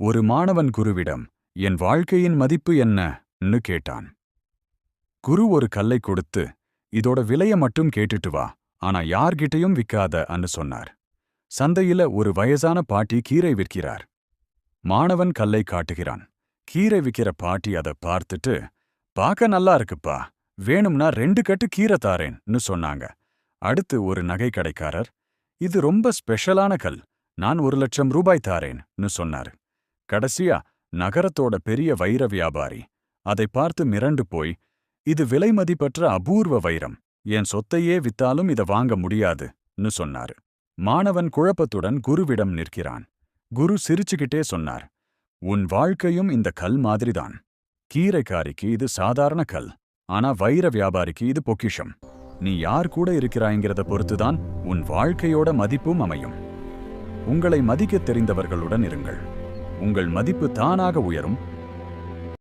ஒரு மாணவன் குருவிடம், என் வாழ்க்கையின் மதிப்பு என்னன்னு கேட்டான். குரு ஒரு கல்லை கொடுத்து, இதோட விலைய மட்டும் கேட்டுட்டு வா, ஆனா யார்கிட்டயும் விக்காதன்னு சொன்னார். சந்தையில ஒரு வயசான பாட்டி கீரை விற்கிறார். மாணவன் கல்லை காட்டுகிறான். கீரை விக்கிற பாட்டி அதை பார்த்துட்டு, பார்க்க நல்லா இருக்குப்பா, வேணும்னா 2 கட்டு கீரை தாரேன்னு சொன்னாங்க. அடுத்து ஒரு நகை கடைக்காரர், இது ரொம்ப ஸ்பெஷலான கல், நான் 1,00,000 ரூபாய் தாரேன்னு சொன்னார். கடைசியா நகரத்தோட பெரிய வைர வியாபாரி அதை பார்த்து மிரண்டு போய், இது விலை மதிப்பற்ற அபூர்வ வைரம், என் சொத்தையே வித்தாலும் இதை வாங்க முடியாதுன்னு சொன்னார். மாணவன் குழப்பத்துடன் குருவிடம் நிற்கிறான். குரு சிரிச்சுக்கிட்டே சொன்னார், உன் வாழ்க்கையும் இந்த கல் மாதிரிதான். கீரைக்காரிக்கு இது சாதாரண கல், ஆனா வைர வியாபாரிக்கு இது பொக்கிஷம். நீ யார் கூட இருக்கிறாய்ங்கிறத பொறுத்துதான் உன் வாழ்க்கையோட மதிப்பும் அமையும். உங்களை மதிக்கத் தெரிந்தவர்களுடன் இருங்கள். உங்கள் மதிப்பு தானாக உயரும்.